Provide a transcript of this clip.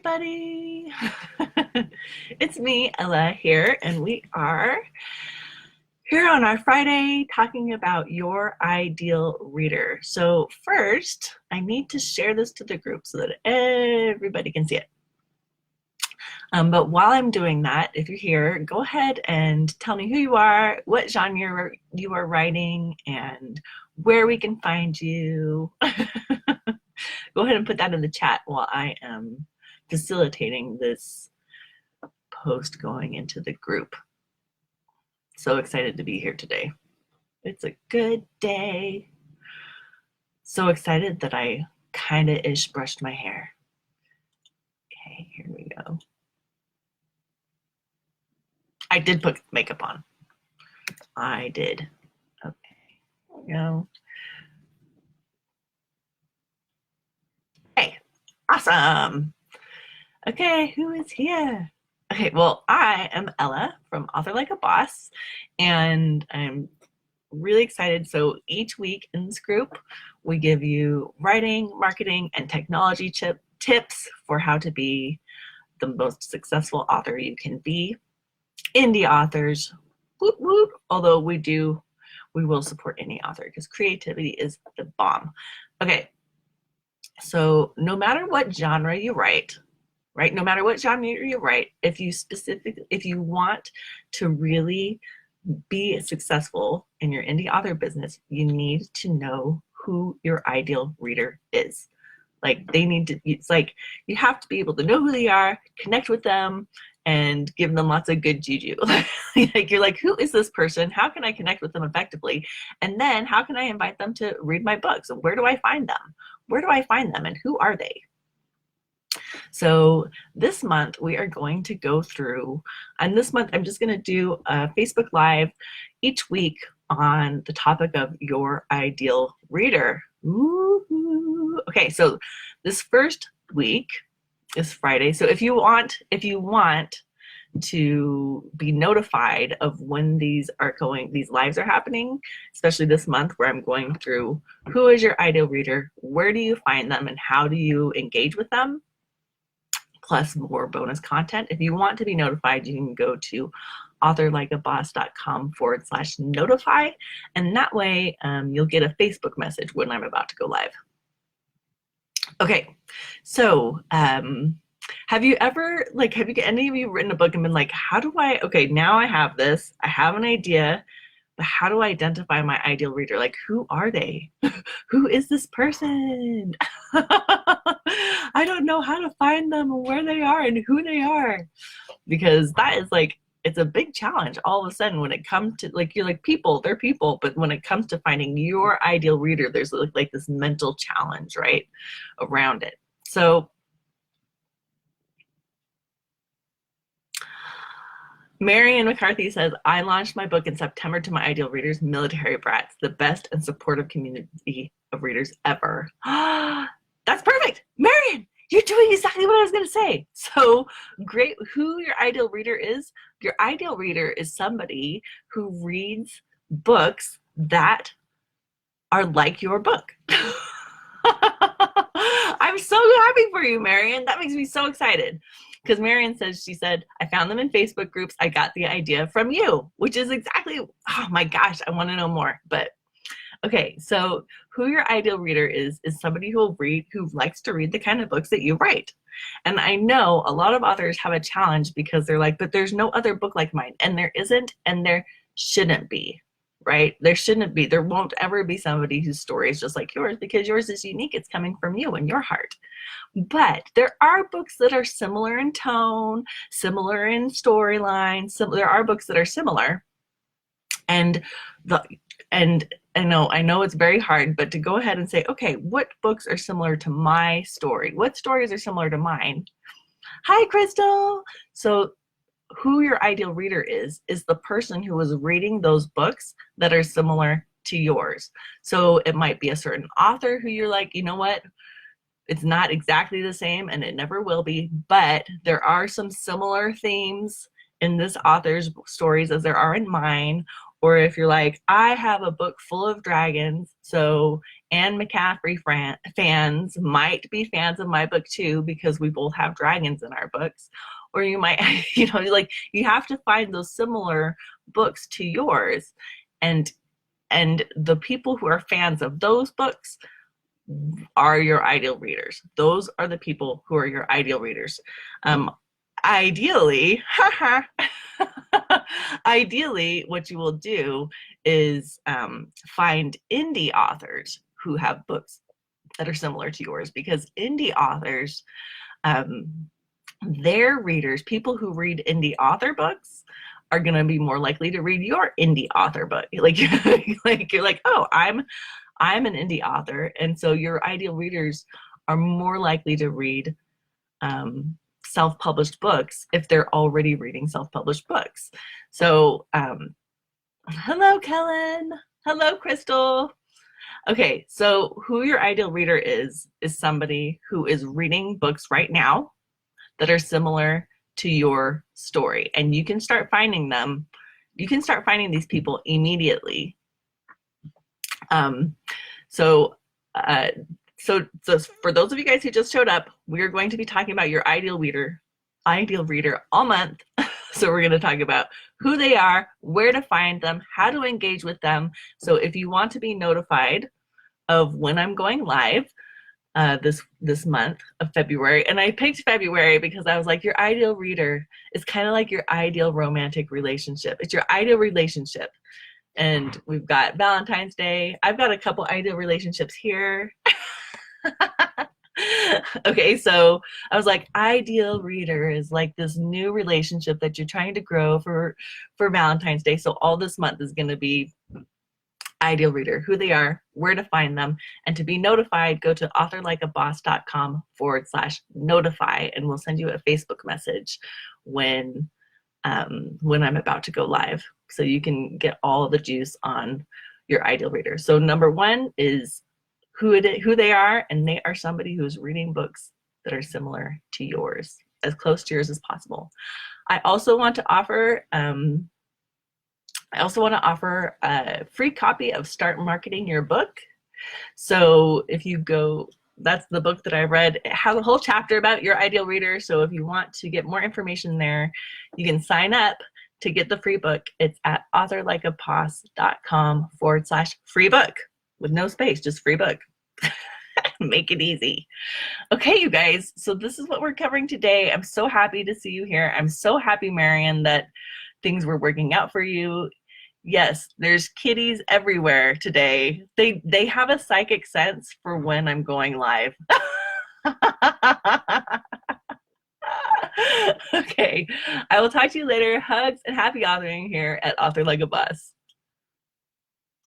everybody. It's me, Ella, here, and we are here on our Friday talking about your ideal reader. So first, I need to share this to the group so that everybody can see it. But while I'm doing that, if you're here, go ahead and tell me who you are, what genre you are writing, and where we can find you. Go ahead and put that in the chat while I am facilitating this post going into the group. So excited to be here today. It's a good day. So excited that I kind of ish brushed my hair. Okay, here we go. I did put makeup on. I did. Okay, there we go. Hey, awesome. Okay, who is here? Okay, well, I am Ella from Author Like a Boss, and I'm really excited. So each week in this group, we give you writing, marketing, and technology tips for how to be the most successful author you can be. Indie authors, whoop whoop, although we will support any author because creativity is the bomb. Okay, so no matter what genre you write, right? No matter what genre you write, if you want to really be successful in your indie author business, you need to know who your ideal reader is. Like it's like you have to be able to know who they are, connect with them, and give them lots of good juju. Like you're like, who is this person? How can I connect with them effectively? And then how can I invite them to read my books? Where do I find them? Where do I find them and who are they? So this month we are going to go through, and this month I'm just going to do a Facebook Live each week on the topic of your ideal reader. Ooh. Okay, so this first week is Friday. So if you want to be notified of when these lives are happening, especially this month where I'm going through who is your ideal reader, where do you find them, and how do you engage with them, plus more bonus content. If you want to be notified, you can go to authorlikeaboss.com/notify, and that way you'll get a Facebook message when I'm about to go live. Okay, so have any of you written a book and been like, okay, now I have this, I have an idea, but how do I identify my ideal reader? Like, who are they? Who is this person? I don't know how to find them and where they are and who they are. Because that is like, it's a big challenge all of a sudden when it comes to, like, you're like, they're people, but when it comes to finding your ideal reader, there's like this mental challenge, right, around it. So Marian McCarthy says, I launched my book in September to my ideal readers, Military Brats, the best and supportive community of readers ever. That's perfect. Marian, you're doing exactly what I was going to say. So great. Who your ideal reader is? Your ideal reader is somebody who reads books that are like your book. I'm so happy for you, Marian. That makes me so excited. Because Marian says, she said, I found them in Facebook groups. I got the idea from you, which is exactly, oh my gosh, I want to know more. But okay, so who your ideal reader is somebody who likes to read the kind of books that you write. And I know a lot of authors have a challenge because they're like, but there's no other book like mine. And there isn't, and there shouldn't be, right? There shouldn't be. There won't ever be somebody whose story is just like yours because yours is unique. It's coming from you and your heart. But there are books that are similar in tone, similar in storyline. There are books that are similar, and I know it's very hard, but to go ahead and say, okay, what books are similar to my story? What stories are similar to mine? Hi, Crystal. So who your ideal reader is the person who is reading those books that are similar to yours. So it might be a certain author who you're like, you know what? It's not exactly the same, and it never will be, but there are some similar themes in this author's stories as there are in mine. Or if you're like, I have a book full of dragons, so Anne McCaffrey fans might be fans of my book too, because we both have dragons in our books. Or you might, like you have to find those similar books to yours. And the people who are fans of those books are your ideal readers. Those are the people who are your ideal readers. Ideally, ideally, what you will do is find indie authors who have books that are similar to yours, because indie authors, their readers, people who read indie author books, are going to be more likely to read your indie author book. Like, you're like, oh, I'm an indie author, and so your ideal readers are more likely to read self-published books if they're already reading self-published books. So, hello, Kellen. Hello, Crystal. Okay, so who your ideal reader is somebody who is reading books right now that are similar to your story, and you can start finding them. You can start finding these people immediately. So for those of you guys who just showed up, we're going to be talking about your ideal reader all month. So we're going to talk about who they are, where to find them, how to engage with them. So if you want to be notified of when I'm going live this month of February, and I picked February because I was like, your ideal reader is kind of like your ideal romantic relationship. It's your ideal relationship. And we've got Valentine's Day. I've got a couple ideal relationships here. Okay, so I was like, ideal reader is like this new relationship that you're trying to grow for Valentine's Day. So all this month is going to be ideal reader, who they are, where to find them, and to be notified, go to authorlikeaboss.com/notify, and we'll send you a Facebook message when I'm about to go live, so you can get all the juice on your ideal reader. So number one is who they are, and they are somebody who's reading books that are similar to yours, as close to yours as possible. I also want to offer a free copy of Start Marketing Your Book. So if you go, that's the book that I read. It has a whole chapter about your ideal reader. So if you want to get more information there, you can sign up to get the free book. It's at authorlikeaboss.com/free book, with no space, just free book. Make it easy. Okay, you guys, so this is what we're covering today. I'm so happy to see you here. I'm so happy, Marion, that things were working out for you. Yes, there's kitties everywhere today. They have a psychic sense for when I'm going live. Okay, I will talk to you later. Hugs and happy authoring here at Author Like a Boss.